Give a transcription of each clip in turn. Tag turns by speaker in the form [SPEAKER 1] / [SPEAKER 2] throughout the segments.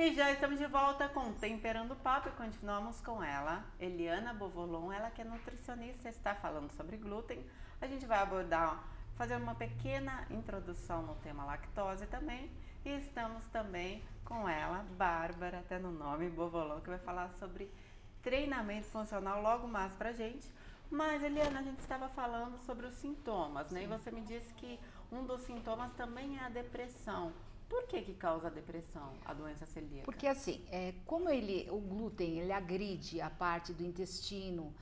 [SPEAKER 1] E já estamos de volta com Temperando o Papo e continuamos com ela, Eliana Bovolon, ela que é nutricionista, está falando sobre glúten. A gente vai abordar, fazer uma pequena introdução no tema lactose também. E estamos também com ela, Bárbara, até no nome, Bovolon, que vai falar sobre treinamento funcional logo mais pra gente. Mas, Eliana, a gente estava falando sobre os sintomas, né? Sim. E você me disse que um dos sintomas também é a depressão. Por que causa a depressão, a doença celíaca?
[SPEAKER 2] Porque assim, como o glúten, ele agride a parte do intestino,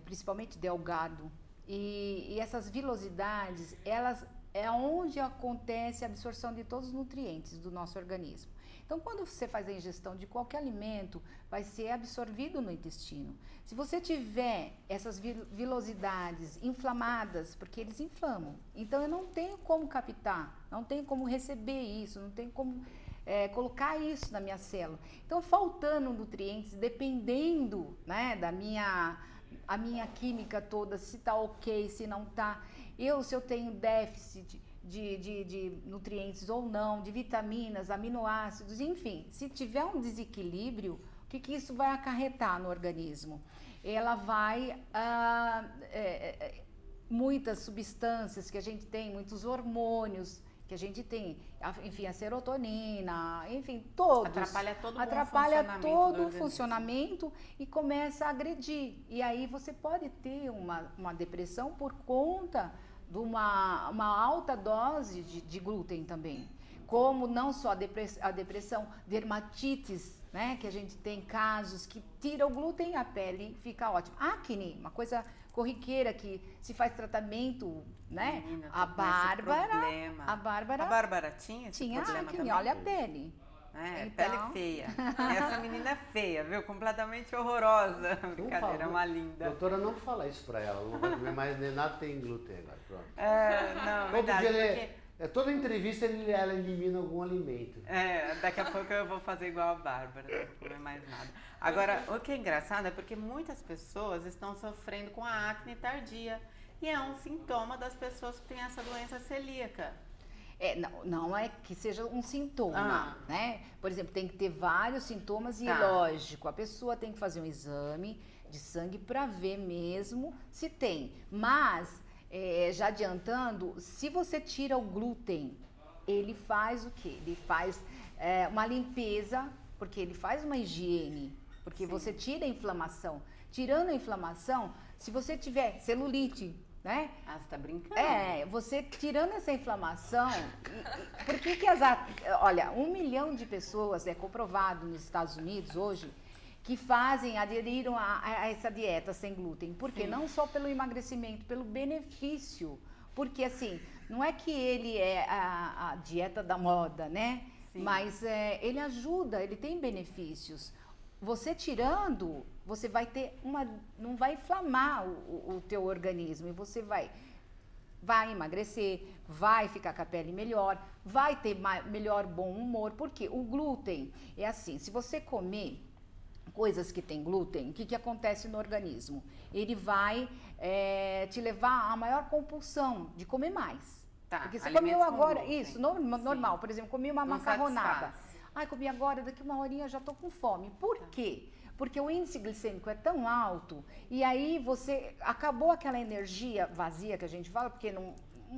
[SPEAKER 2] principalmente delgado, e essas vilosidades, elas é onde acontece a absorção de todos os nutrientes do nosso organismo. Então, quando você faz a ingestão de qualquer alimento, vai ser absorvido no intestino. Se você tiver essas vilosidades inflamadas, porque eles inflamam, então eu não tenho como captar, não tenho como receber isso, não tenho como colocar isso na minha célula. Então, faltando nutrientes, dependendo, né, a minha química toda, se tá ok, se não tá, se eu tenho déficit de nutrientes ou não, de vitaminas, aminoácidos, enfim, se tiver um desequilíbrio, o que isso vai acarretar no organismo? Ela vai, muitas substâncias que a gente tem, muitos hormônios que a gente tem, enfim, a serotonina, enfim, todos. Atrapalha todo o funcionamento e começa a agredir. E aí você pode ter uma depressão por conta de uma alta dose de glúten também. Como não só a depressão, dermatites, né? Que a gente tem casos que tira o glúten e a pele fica ótima. Acne, uma coisa corriqueira que se faz tratamento, né?
[SPEAKER 1] Menina,
[SPEAKER 2] a Bárbara
[SPEAKER 1] tinha
[SPEAKER 2] problema acne,
[SPEAKER 1] também?
[SPEAKER 2] Olha a pele.
[SPEAKER 1] Então... pele feia. Essa menina é feia, viu? Completamente horrorosa. Brincadeira, é uma linda.
[SPEAKER 3] Doutora, não fala isso pra ela. Não vai comer mais nem nada, tem glúten agora. Pronto.
[SPEAKER 1] Não,
[SPEAKER 3] todo
[SPEAKER 1] verdade.
[SPEAKER 3] Dia toda entrevista ela elimina algum alimento.
[SPEAKER 1] Daqui a pouco eu vou fazer igual a Bárbara, não vou comer mais nada. Agora, o que é engraçado é porque muitas pessoas estão sofrendo com a acne tardia. E é um sintoma das pessoas que têm essa doença celíaca.
[SPEAKER 2] Não é que seja um sintoma, né? Por exemplo, tem que ter vários sintomas e, lógico, a pessoa tem que fazer um exame de sangue para ver mesmo se tem. Mas, já adiantando, se você tira o glúten, ele faz o quê? Ele faz uma limpeza, porque ele faz uma higiene, porque você tira a inflamação. Tirando a inflamação, se você tiver celulite, né?
[SPEAKER 1] Você tá brincando?
[SPEAKER 2] Você tirando essa inflamação, por que olha, 1 milhão de pessoas, é comprovado nos Estados Unidos hoje, que aderiram a essa dieta sem glúten. Por quê? Não só pelo emagrecimento, pelo benefício. Porque assim, não é que ele é a dieta da moda, né? Sim. Mas ele ajuda, ele tem benefícios. Você tirando, você vai ter não vai inflamar o teu organismo e você vai emagrecer, vai ficar com a pele melhor, vai ter melhor bom humor, porque o glúten é assim, se você comer coisas que tem glúten, o que acontece no organismo? Ele vai te levar a maior compulsão de comer mais. Porque você comeu agora, isso, normal, por exemplo, comi uma macarronada. Comi agora, daqui uma horinha já tô com fome. Por quê? Porque o índice glicêmico é tão alto e aí você acabou aquela energia vazia que a gente fala, porque não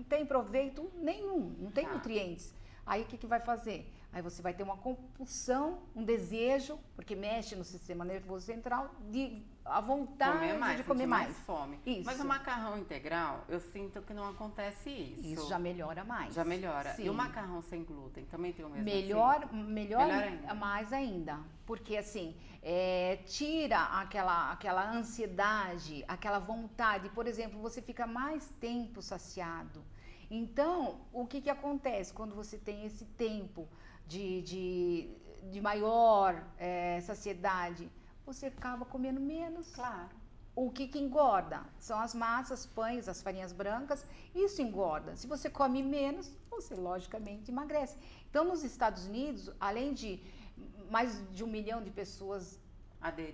[SPEAKER 2] tem proveito nenhum, não tem nutrientes. Aí o que vai fazer? Aí você vai ter uma compulsão, um desejo, porque mexe no sistema nervoso central, a vontade de comer mais.
[SPEAKER 1] Fome.
[SPEAKER 2] Isso.
[SPEAKER 1] Mas o macarrão integral, eu sinto que não acontece isso.
[SPEAKER 2] Isso já melhora mais.
[SPEAKER 1] Já melhora.
[SPEAKER 2] Sim.
[SPEAKER 1] E o macarrão sem glúten também tem o mesmo
[SPEAKER 2] melhor
[SPEAKER 1] ainda.
[SPEAKER 2] Mais ainda. Porque assim, tira aquela ansiedade, aquela vontade. Por exemplo, você fica mais tempo saciado. Então, o que acontece quando você tem esse tempo de maior saciedade? Você acaba comendo menos.
[SPEAKER 1] Claro.
[SPEAKER 2] O que engorda? São as massas, pães, as farinhas brancas. Isso engorda. Se você come menos, você logicamente emagrece. Então, nos Estados Unidos, além de mais de 1 milhão de pessoas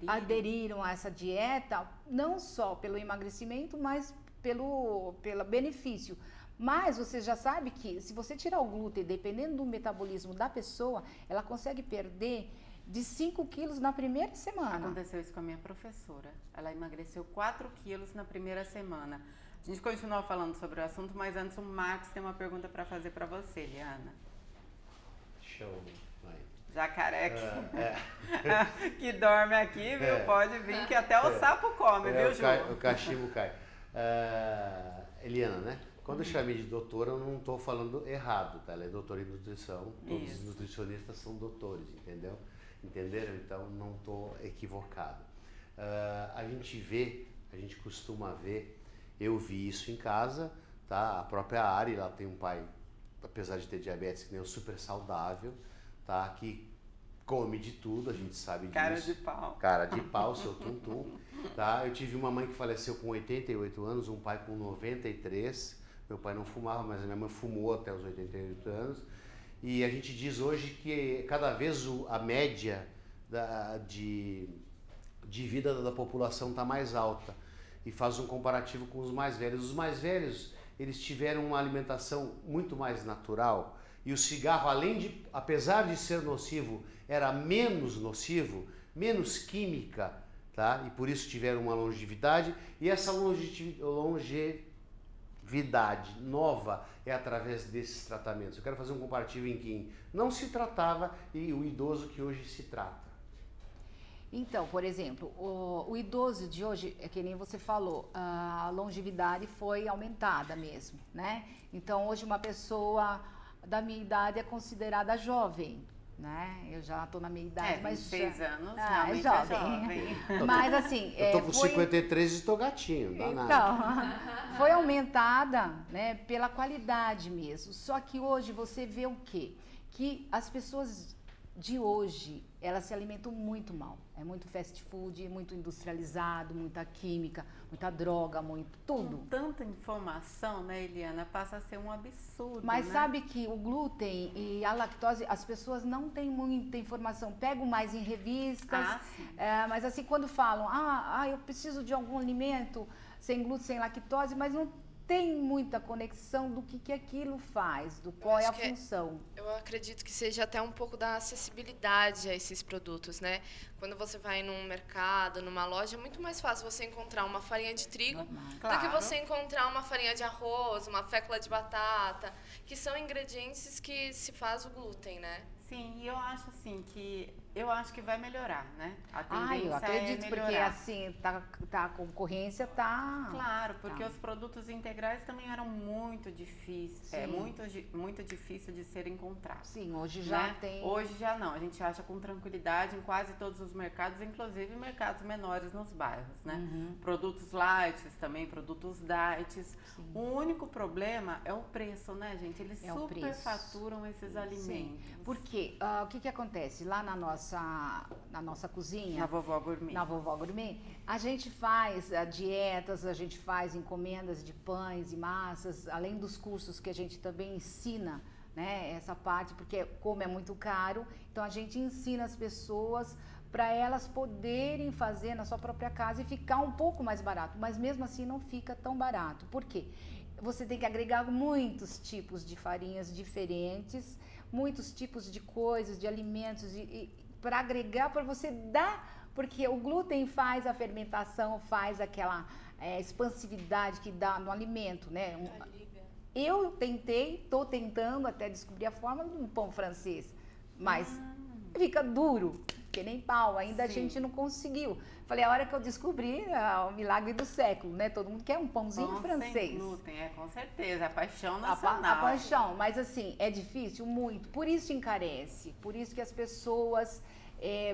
[SPEAKER 2] aderiram a essa dieta, não só pelo emagrecimento, mas pelo benefício. Mas você já sabe que se você tirar o glúten, dependendo do metabolismo da pessoa, ela consegue perder de 5 quilos na primeira semana.
[SPEAKER 1] Aconteceu isso com a minha professora. Ela emagreceu 4 quilos na primeira semana. A gente continua falando sobre o assunto, mas antes o Max tem uma pergunta para fazer para você, Eliana.
[SPEAKER 3] Show. Vai.
[SPEAKER 1] Jacaré que dorme aqui, viu? Pode vir que até o sapo come, viu, Ju?
[SPEAKER 3] O cachimbo cai. Eliana, né? Quando eu chamei de doutora, eu não estou falando errado, tá? Ela é doutora em nutrição, todos os nutricionistas são doutores, entendeu? Entenderam? Então, não estou equivocado. A gente costuma ver, eu vi isso em casa, tá? A própria Ari, ela tem um pai, apesar de ter diabetes, que nem eu, super saudável, tá? Que come de tudo, a gente sabe disso.
[SPEAKER 1] Cara de pau.
[SPEAKER 3] Cara de pau, seu tum-tum, tá? Eu tive uma mãe que faleceu com 88 anos, um pai com 93. Meu pai não fumava, mas a minha mãe fumou até os 88 anos. E a gente diz hoje que cada vez a média de vida da população está mais alta. E faz um comparativo com os mais velhos. Os mais velhos, eles tiveram uma alimentação muito mais natural. E o cigarro, apesar de ser nocivo, era menos nocivo, menos química, tá? E por isso tiveram uma longevidade. E essa longevidade nova é através desses tratamentos. Eu quero fazer um comparativo em que não se tratava e o idoso que hoje se trata.
[SPEAKER 2] Então, por exemplo, o idoso de hoje, é que nem você falou, a longevidade foi aumentada mesmo, né? Então, hoje uma pessoa da minha idade é considerada jovem, né? Eu já estou na minha idade, mas
[SPEAKER 1] 26 anos, realmente
[SPEAKER 2] é
[SPEAKER 1] é
[SPEAKER 2] jovem.
[SPEAKER 1] jovem.
[SPEAKER 2] Mas assim,
[SPEAKER 3] eu tô com 53 e estou gatinho, não dá nada.
[SPEAKER 2] Então, foi aumentada, né, pela qualidade mesmo. Só que hoje você vê o quê? Que as pessoas de hoje, elas se alimentam muito mal. É muito fast food, muito industrializado, muita química, muita droga, muito tudo.
[SPEAKER 1] Com tanta informação, né, Eliana, passa a ser um absurdo,
[SPEAKER 2] Mas
[SPEAKER 1] né?
[SPEAKER 2] sabe que o glúten e a lactose, as pessoas não têm muita informação. Pegam mais em revistas, mas assim, quando falam, eu preciso de algum alimento sem glúten, sem lactose, mas não tem muita conexão do que aquilo faz, do qual é a função.
[SPEAKER 4] Eu acredito que seja até um pouco da acessibilidade a esses produtos, né? Quando você vai num mercado, numa loja, é muito mais fácil você encontrar uma farinha de trigo do que você encontrar uma farinha de arroz, uma fécula de batata, que são ingredientes que se faz o glúten, né?
[SPEAKER 1] Sim, e eu acho assim que vai melhorar, né? A tendência
[SPEAKER 2] eu acredito,
[SPEAKER 1] é
[SPEAKER 2] porque
[SPEAKER 1] melhorar.
[SPEAKER 2] assim, a concorrência tá...
[SPEAKER 1] Claro, porque os produtos integrais também eram muito difíceis, muito difícil de ser encontrados.
[SPEAKER 2] Sim, hoje já tem...
[SPEAKER 1] Hoje já não, a gente acha com tranquilidade em quase todos os mercados, inclusive mercados menores nos bairros, né? Produtos light também, produtos diets. Sim. O único problema é o preço, né, gente? Eles superfaturam esses alimentos.
[SPEAKER 2] Sim. Porque o que acontece? Lá na nossa cozinha...
[SPEAKER 1] Na Vovó Gourmet.
[SPEAKER 2] Na Vovó Gourmet, a gente faz dietas, a gente faz encomendas de pães e massas, além dos cursos que a gente também ensina, né, essa parte, porque como é muito caro, então a gente ensina as pessoas para elas poderem fazer na sua própria casa e ficar um pouco mais barato, mas mesmo assim não fica tão barato. Por quê? Você tem que agregar muitos tipos de farinhas diferentes, muitos tipos de coisas, de alimentos, para agregar, para você dar, porque o glúten faz a fermentação, faz aquela expansividade que dá no alimento, né? Eu estou tentando até descobrir a forma de um pão francês, mas fica duro, que nem pau, ainda a gente não conseguiu. Falei, a hora que eu descobri, o milagre do século, né? Todo mundo quer um pãozinho francês.
[SPEAKER 1] Sem glúten, com certeza, a paixão nacional.
[SPEAKER 2] A paixão, mas assim, é difícil muito, por isso encarece, por isso que as pessoas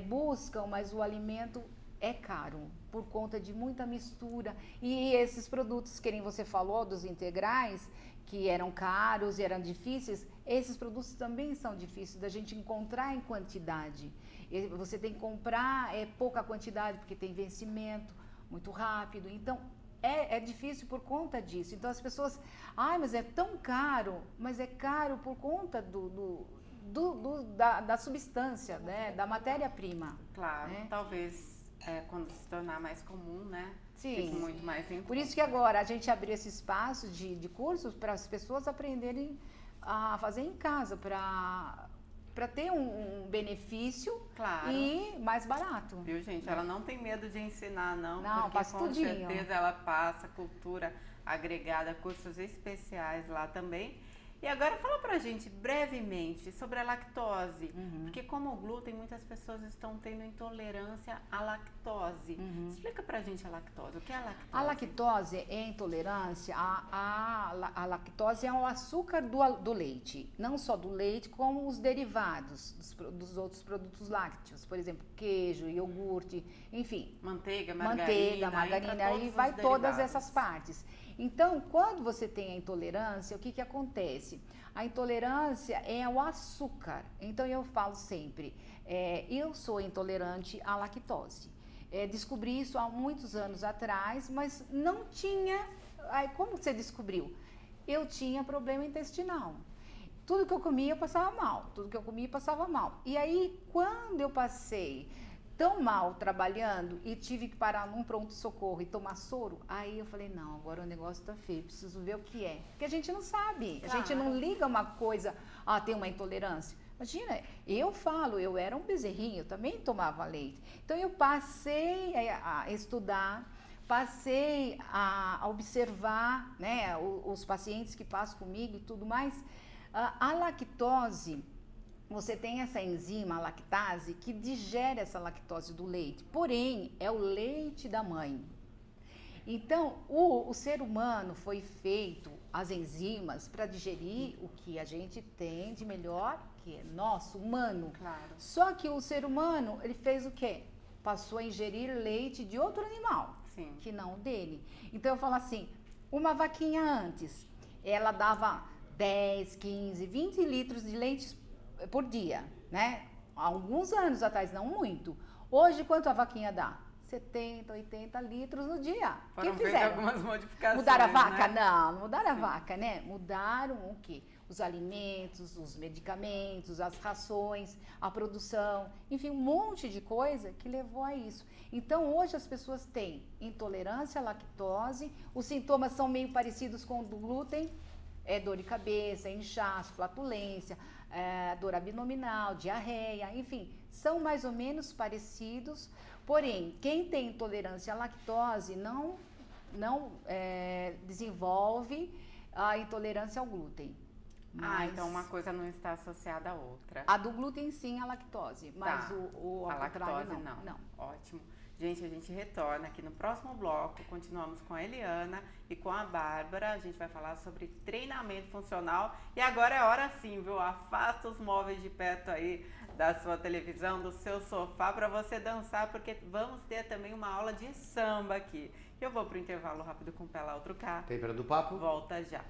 [SPEAKER 2] buscam, mas o alimento é caro, por conta de muita mistura. E esses produtos, que nem você falou, dos integrais, que eram caros e eram difíceis, esses produtos também são difíceis da gente encontrar em quantidade. Você tem que comprar pouca quantidade, porque tem vencimento muito rápido. Então, é difícil por conta disso. Então, as pessoas... mas é tão caro. Mas é caro por conta da substância, né? Da matéria-prima.
[SPEAKER 1] Claro,
[SPEAKER 2] né?
[SPEAKER 1] talvez quando se tornar mais comum, né?
[SPEAKER 2] Sim.
[SPEAKER 1] Fique muito mais em
[SPEAKER 2] Por isso que agora a gente abriu esse espaço de cursos para as pessoas aprenderem a fazer em casa, para ter um benefício
[SPEAKER 1] Claro.
[SPEAKER 2] e mais barato.
[SPEAKER 1] Viu, gente? Ela não tem medo de ensinar, não.
[SPEAKER 2] Não,
[SPEAKER 1] porque
[SPEAKER 2] passa
[SPEAKER 1] com
[SPEAKER 2] tudinho.
[SPEAKER 1] certeza ela passa cultura agregada, cursos especiais lá também. E agora fala pra gente brevemente sobre a lactose, porque como o glúten, muitas pessoas estão tendo intolerância à lactose. Explica pra gente a lactose, o que é a lactose?
[SPEAKER 2] A lactose é intolerância, a lactose é o açúcar do leite, não só do leite, como os derivados dos outros produtos lácteos, por exemplo, queijo, iogurte, enfim.
[SPEAKER 1] Manteiga, margarina,
[SPEAKER 2] aí vai todas essas partes. Então, quando você tem a intolerância, o que acontece? A intolerância é o açúcar. Então, eu falo sempre, eu sou intolerante à lactose. Descobri isso há muitos anos atrás, mas não tinha... Aí, como você descobriu? Eu tinha problema intestinal. Tudo que eu comia, eu passava mal. Tudo que eu comia, passava mal. E aí, quando eu passei tão mal trabalhando e tive que parar num pronto-socorro e tomar soro, aí eu falei, não, agora o negócio tá feio, preciso ver o que é. Porque a gente não sabe,
[SPEAKER 1] Claro.
[SPEAKER 2] a gente não liga uma coisa, tem uma intolerância. Imagina, eu era um bezerrinho, também tomava leite. Então eu passei a estudar, passei a observar, né, os pacientes que passam comigo e tudo mais. A lactose, você tem essa enzima, a lactase, que digere essa lactose do leite. Porém, é o leite da mãe. Então, o ser humano foi feito, as enzimas, para digerir o que a gente tem de melhor, que é nosso, humano.
[SPEAKER 1] Claro.
[SPEAKER 2] Só que o ser humano, ele fez o quê? Passou a ingerir leite de outro animal,
[SPEAKER 1] Sim.
[SPEAKER 2] que não o dele. Então, eu falo assim, uma vaquinha antes, ela dava 10, 15, 20 litros de leite por dia, né? Há alguns anos atrás, não muito. Hoje, quanto a vaquinha dá? 70, 80 litros no dia.
[SPEAKER 1] Foram
[SPEAKER 2] que
[SPEAKER 1] feitas
[SPEAKER 2] fizeram?
[SPEAKER 1] algumas modificações,
[SPEAKER 2] Mudaram a vaca?
[SPEAKER 1] né?
[SPEAKER 2] Não mudaram a vaca, né? Mudaram o quê? Os alimentos, os medicamentos, as rações, a produção, enfim, um monte de coisa que levou a isso. Então, hoje as pessoas têm intolerância à lactose, os sintomas são meio parecidos com o do glúten, dor de cabeça, inchaço, flatulência, dor abdominal, diarreia, enfim, são mais ou menos parecidos, porém, quem tem intolerância à lactose não desenvolve a intolerância ao glúten. Mas
[SPEAKER 1] então uma coisa não está associada à outra.
[SPEAKER 2] a do glúten sim, a lactose, mas
[SPEAKER 1] Tá.
[SPEAKER 2] o
[SPEAKER 1] A
[SPEAKER 2] ao contrário
[SPEAKER 1] lactose
[SPEAKER 2] não.
[SPEAKER 1] Ótimo. Gente, a gente retorna aqui no próximo bloco. Continuamos com a Eliana e com a Bárbara. A gente vai falar sobre treinamento funcional. E agora é hora sim, viu? Afasta os móveis de perto aí da sua televisão, do seu sofá, para você dançar, porque vamos ter também uma aula de samba aqui. Eu vou pro intervalo rápido com o Pé Lá Outro Cá.
[SPEAKER 3] Tempera do papo?
[SPEAKER 1] Volta já.